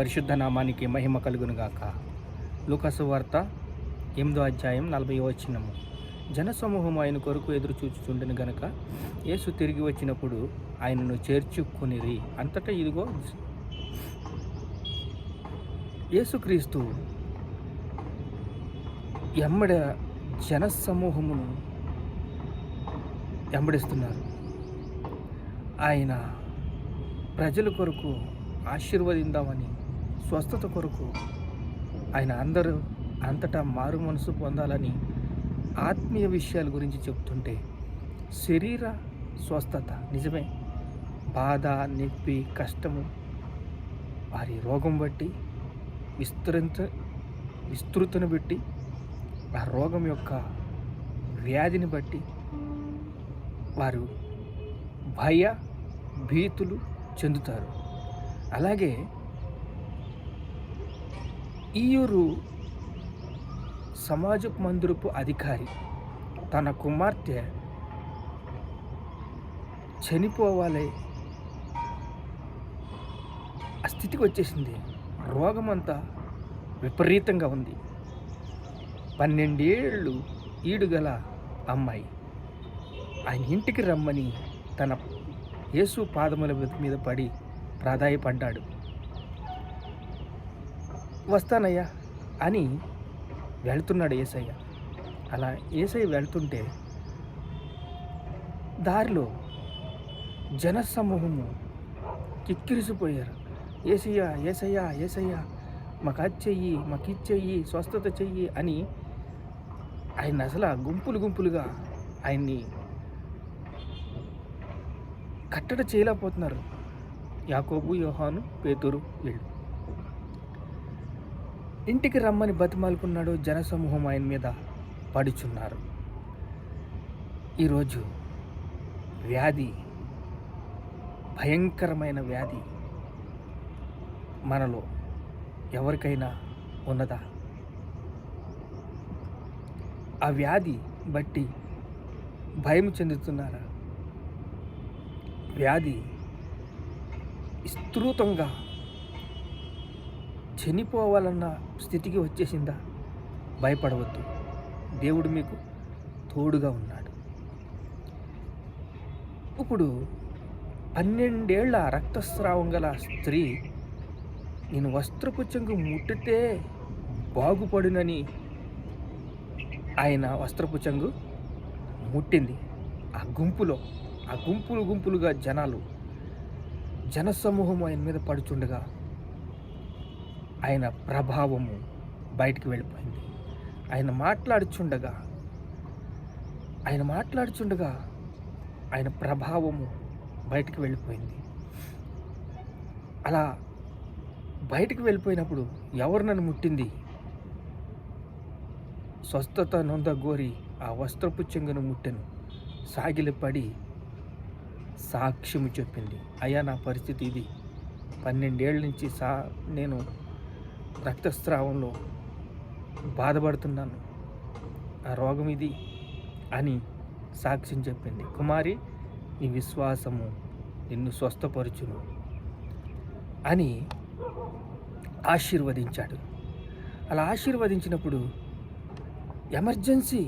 పరిశుద్ధ నామానికి మహిమ కలుగునుగాక. లూకాసు వార్త 8వ అధ్యాయం 40వ వచనము. జనసమూహం ఆయన కొరకు ఎదురు చూచుచుండెను గనుక యేసు తిరిగి వచ్చినప్పుడు ఆయనను చేర్చుకునిరి. అంతటా ఇదిగో యేసుక్రీస్తు ఎమ్మడ జనసమూహమును వెంబడిస్తున్నారు. ఆయన ప్రజల కొరకు ఆశీర్వదిందామని, స్వస్థత కొరకు ఆయన అంతటా మారు మనసు పొందాలని ఆత్మీయ విషయాల గురించి చెప్తుంటే, శరీర స్వస్థత నిజమే, బాధ, నొప్పి, కష్టము, వారి రోగం బట్టి విస్తృతను బట్టి, ఆ రోగం యొక్క వ్యాధిని బట్టి వారు భీతులు చెందుతారు. అలాగే ఈయూరు సమాజపు మందిరపు అధికారి తన కుమార్తె చనిపోవాలి ఆ స్థితికి వచ్చేసింది. రోగమంతా విపరీతంగా ఉంది. 12 ఏళ్ళు ఈడుగల అమ్మాయి ఆయన ఇంటికి రమ్మని తన యేసు పాదముల మీద పడి ప్రాధాయపడ్డాడు. వస్తానయ్యా అని వెళ్తున్నాడు యేసయ్య. అలా యేసయ్య వెళ్తుంటే దారిలో జనసమూహము కిక్కిరిసిపోయారు. యేసయ్య యేసయ్య యేసయ్య, మాకు అది చెయ్యి, మాకు ఇది చెయ్యి, స్వస్థత చెయ్యి అని ఆయన అసలు గుంపులుగా ఆయన్ని కట్టడి చేయలేకపోతున్నారు. యాకోబు, యోహాను, పేతురు వీళ్ళు. ఇంటికి రమ్మని బతిమాలుకున్నాడు. జనసమూహం ఆయన మీద పడుచున్నారు. ఈరోజు వ్యాధి, భయంకరమైన వ్యాధి మనలో ఎవరికైనా ఉన్నదా? ఆ వ్యాధి బట్టి భయం చెందుతున్నారా? వ్యాధి విస్తృతంగా చనిపోవాలన్న స్థితికి వచ్చేసిందా? భయపడవద్దు, దేవుడు మీకు తోడుగా ఉన్నాడు. ఇప్పుడు 12 ఏళ్ల రక్తస్రావం గల స్త్రీ నేను వస్త్రపు చెంగు ముట్టితే బాగుపడునని ఆయన వస్త్రపు చెంగు ముట్టింది. ఆ గుంపులుగా జనసమూహం ఆయన మీద పడుచుండగా ఆయన ప్రభావము బయటికి వెళ్ళిపోయింది. ఆయన మాట్లాడుచుండగా ఆయన ప్రభావము బయటికి వెళ్ళిపోయింది. అలా బయటికి వెళ్ళిపోయినప్పుడు ఎవరు నన్ను ముట్టింది? స్వస్థత నొందగోరి ఆ వస్త్రపు చెంగును ముట్టెను, సాగిలపడి సాక్ష్యము చెప్పింది. అయ్యా, నా పరిస్థితి ఇది, 12 ఏళ్ళ నుంచి నేను రక్తస్రావంలో బాధపడుతున్నాను, ఆ రోగం ఇది అని సాక్ష్యం చెప్పింది. కుమారి, నీ విశ్వాసము నిన్ను స్వస్థపరచును అని ఆశీర్వదించాడు. అలా ఆశీర్వదించినప్పుడు ఎమర్జెన్సీ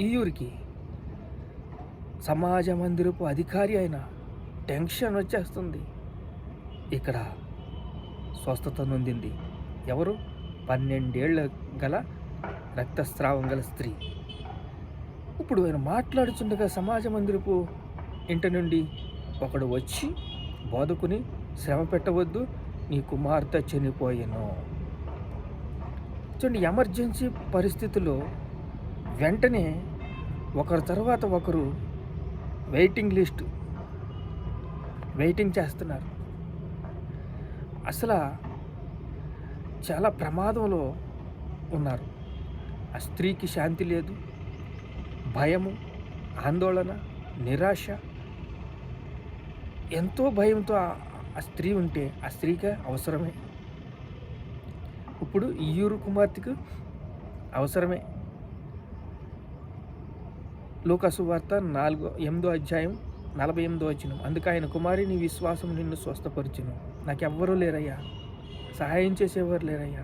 ఈయూరికి సమాజ మందిరపు అధికారి అయిన టెన్షన్ వచ్చేస్తుంది. ఇక్కడ స్వస్థత నొందింది ఎవరు? 12 ఏళ్ళ గల రక్తస్రావం గల స్త్రీ. ఇప్పుడు ఆయన మాట్లాడుచుండగా సమాజ మందిరపు ఇంటి నుండి ఒకడు వచ్చి, బోధకుని శ్రమ పెట్టవద్దు, నీ కుమార్తె చనిపోయెను. చూడండి, ఎమర్జెన్సీ పరిస్థితుల్లో వెంటనే ఒకరి తర్వాత ఒకరు వెయిటింగ్ చేస్తున్నారు. అసలు చాలా ప్రమాదంలో ఉన్నారు. ఆ స్త్రీకి శాంతి లేదు, భయము, ఆందోళన, నిరాశ, ఎంతో భయంతో ఆ స్త్రీ ఉంటే ఆ స్త్రీకి అవసరమే. ఇప్పుడు ఈయూరు కుమార్తెకు అవసరమే. లూకాసు వార్త 8వ అధ్యాయం 48వ వచనం. అందుకు ఆయన, కుమారి, నీ విశ్వాసం నిన్ను స్వస్థపరిచును, నాకెవ్వరూ లేరయ్యా, సహాయం చేసేవారు లేరయ్యా.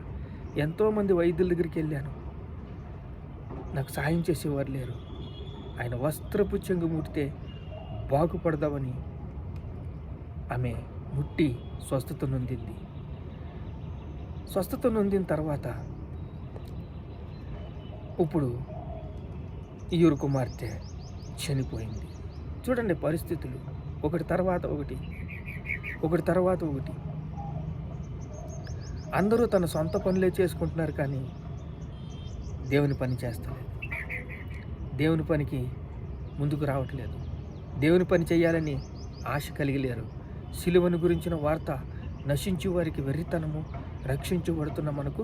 ఎంతోమంది వైద్యుల దగ్గరికి వెళ్ళాను, నాకు సహాయం చేసేవారు లేరు. ఆయన వస్త్రపు చెంగు ముట్టితే బాగుపడదామని ఆమె ముట్టి స్వస్థత నొందింది. స్వస్థత నొందిన తర్వాత ఇప్పుడు ఈయూరు కుమార్తె చనిపోయింది. చూడండి పరిస్థితులు ఒకటి తర్వాత ఒకటి, ఒకటి తర్వాత ఒకటి. అందరూ తన సొంత పనులే చేసుకుంటున్నారు, కానీ దేవుని పని చేస్తలేదు. దేవుని పనికి ముందుకు రావట్లేదు. దేవుని పని చేయాలని ఆశ కలిగలేరు. సిలువను గురించిన వార్త నశించు వారికి వెర్రితనము, రక్షించబడుతున్న మనకు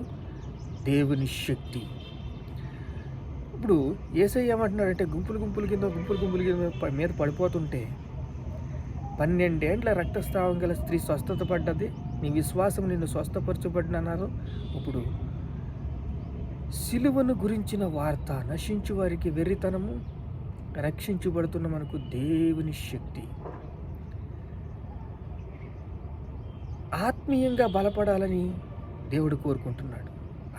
దేవుని శక్తి. ఇప్పుడు యేసయ్య ఏమంటున్నాడంటే, గుంపులు కింద మీద పడిపోతుంటే 12 ఏండ్ల రక్తస్రావం గల స్త్రీ స్వస్థత పడ్డది, నీ విశ్వాసం నిన్ను స్వస్థపరచబడినన్నారు. ఇప్పుడు సిలువను గురించిన వార్త నశించు వారికి వెర్రితనము, రక్షించబడుతున్న మనకు దేవుని శక్తి. ఆత్మీయంగా బలపడాలని దేవుడు కోరుకుంటున్నాడు.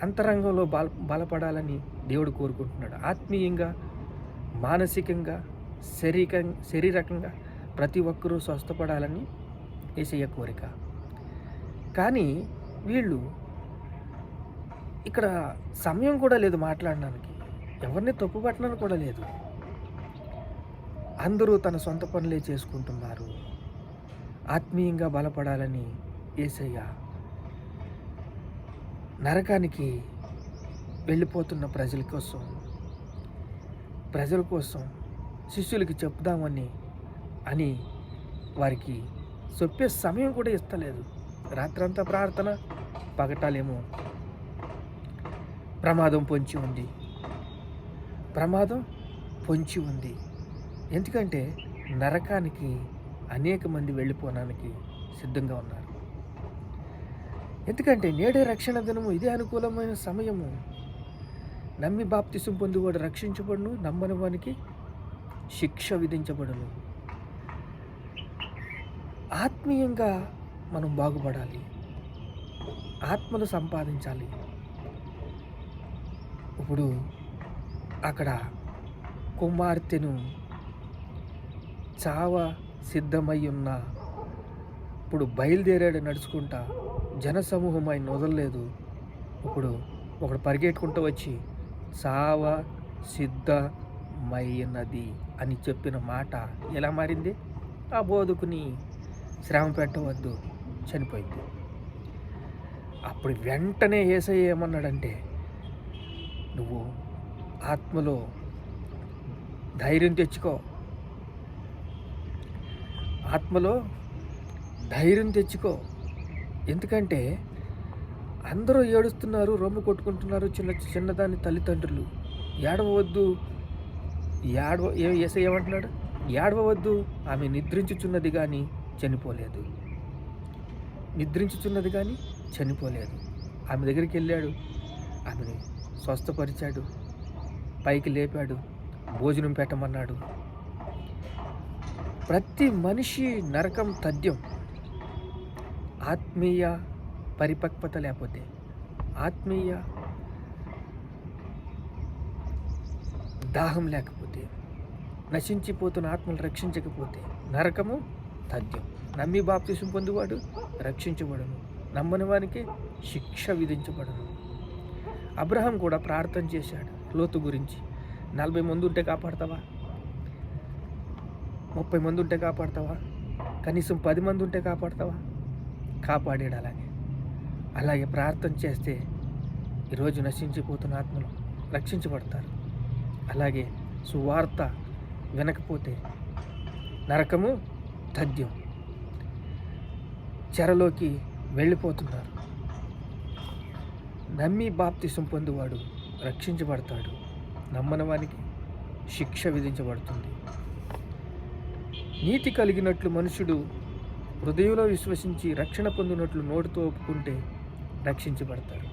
అంతరంగంలో బలపడాలని దేవుడు కోరుకుంటున్నాడు. ఆత్మీయంగా, మానసికంగా, శారీరకంగా ప్రతి ఒక్కరూ స్వస్థపడాలని యేసయ్య కోరిక. కానీ వీళ్ళు ఇక్కడ సమయం కూడా లేదు మాట్లాడడానికి, ఎవరిని తప్పుపట్టడానికి కూడా లేదు. అందరూ తన సొంత పనులే చేసుకుంటున్నారు. ఆత్మీయంగా బలపడాలని యేసయ్య నరకానికి వెళ్ళిపోతున్న ప్రజల కోసం శిష్యులకి చెప్దామని వారికి చెప్పే సమయం కూడా ఇస్తలేదు. రాత్రంతా ప్రార్థన, పగటాలేమో ప్రమాదం పొంచి ఉంది. ఎందుకంటే నరకానికి అనేక మంది వెళ్ళిపోవడానికి సిద్ధంగా ఉన్నారు. ఎందుకంటే నేడే రక్షణ దినము, ఇదే అనుకూలమైన సమయము. నమ్మి బాప్తిసం పొందువాడు రక్షించబడును, నమ్మని వానికి శిక్ష విధించబడును. ఆత్మీయంగా మనం బాగుపడాలి, ఆత్మను సంపాదించాలి. ఇప్పుడు అక్కడ కుమార్తెను చావ సిద్ధమై ఉన్న ఇప్పుడు బయలుదేరాడు నడుచుకుంటా. జనసమూహం ఆయన వదలలేదు. ఇప్పుడు ఒకడు పరిగెట్టుకుంటూ వచ్చి చావ సిద్ధమైనది అని చెప్పిన మాట ఎలా మారింది? ఆ బోధకుని శ్రమ పెట్టవద్దు, చనిపోయింది. అప్పుడు వెంటనే యేసయ్య ఏమన్నాడంటే, నువ్వు ఆత్మలో ధైర్యం తెచ్చుకో, ఆత్మలో ధైర్యం తెచ్చుకో. ఎందుకంటే అందరూ ఏడుస్తున్నారు, రొమ్ము కొట్టుకుంటున్నారు, చిన్నదాని తల్లిదండ్రులు. ఏడవద్దు, యేసయ్య ఏమంటున్నాడు? ఏడవద్దు, ఆమె నిద్రించుచున్నది కానీ చనిపోలేదు. ఆమె దగ్గరికి వెళ్ళాడు, ఆమెని స్వస్థపరిచాడు, పైకి లేపాడు, భోజనం పెట్టమన్నాడు. ప్రతి మనిషి నరకం తథ్యం. ఆత్మీయ పరిపక్వత లేకపోతే, ఆత్మీయ దాహం లేకపోతే, నశించిపోతున్న ఆత్మలు రక్షించకపోతే నరకము తథ్యం. నమ్మి బాప్తిసం పొందువాడు రక్షించబడును, నమ్మని వానికి శిక్ష విధించబడును. అబ్రహాం కూడా ప్రార్థన చేశాడు లోతు గురించి. 40 మంది ఉంటే కాపాడతావా? 30 మంది ఉంటే కాపాడతావా? కనీసం 10 మంది ఉంటే కాపాడతావా? కాపాడాడు. అలాగే ప్రార్థన చేస్తే ఈరోజు నశించిపోతున్న ఆత్మలు రక్షించబడతారు. అలాగే సువార్త వినకపోతే నరకము తథ్యం, చెరలోకి వెళ్ళిపోతున్నారు. నమ్మి బాప్తిసం పొందువాడు రక్షించబడతాడు, నమ్మని వానికి శిక్ష విధించబడుతుంది. నీతి కలిగినట్లు మనుషుడు హృదయంలో విశ్వసించి రక్షణ పొందినట్లు నోటితో ఒప్పుకుంటే రక్షించబడతారు.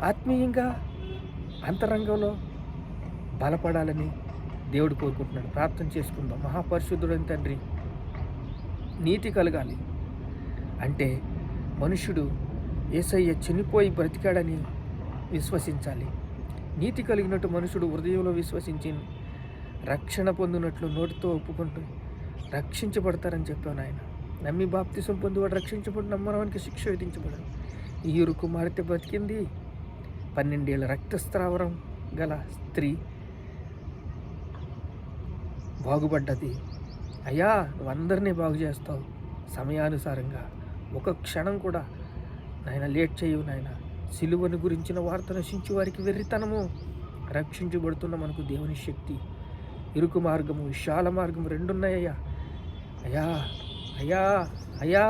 ఆత్మీయంగా అంతరంగంలో బలపడాలని దేవుడు కోరుకుంటున్నాడు. ప్రార్థన చేసుకుందాం. మహాపరిశుద్ధుడైన తండ్రి, నీతి కలగాలి అంటే మనుషుడు యేసయ్య చనిపోయి బ్రతికాడని విశ్వసించాలి. నీతి కలిగినట్టు మనుషుడు హృదయంలో విశ్వసించి రక్షణ పొందినట్లు నోటితో ఒప్పుకుంటూ రక్షించబడతారని చెప్పాను ఆయన. నమ్మి బాప్తిసం పొందివాడు రక్షించబడి, నమ్మడానికి శిక్ష విధించబడదు. ఈ కుమార్తె బ్రతికింది. 12 ఏళ్ళ రక్తస్రావం గల స్త్రీ బాగుపడ్డది. అయ్యా, నువ్వు అందరినీ బాగు చేస్తావు సమయానుసారంగా. ఒక క్షణం కూడా నాయన లేట్ చేయవు నాయన. సిలువను గురించిన వార్త నశించి వారికి వెర్రితనము. రక్షించబడుతున్న మనకు దేవుని శక్తి. ఇరుకు మార్గము, విశాల మార్గము 2 ఉన్నాయ్యా. అయ్యా అయ్యా అయ్యా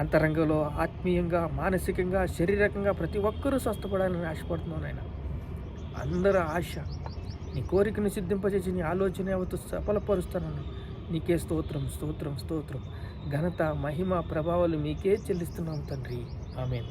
అంతరంగంలో ఆత్మీయంగా, మానసికంగా, శారీరకంగా ప్రతి ఒక్కరూ స్వస్థపడాలని ఆశపడుతున్నాను నాయన. అందరూ ఆశ, నీ కోరికను సిద్ధింపజేసి నీ ఆలోచన యావత్తు సఫలపరుస్తానన్నా. నీకే స్తోత్రం స్తోత్రం స్తోత్రం. ఘనత, మహిమ, ప్రభావాలు మీకే చెల్లిస్తున్నాం తండ్రి. ఆమేన్.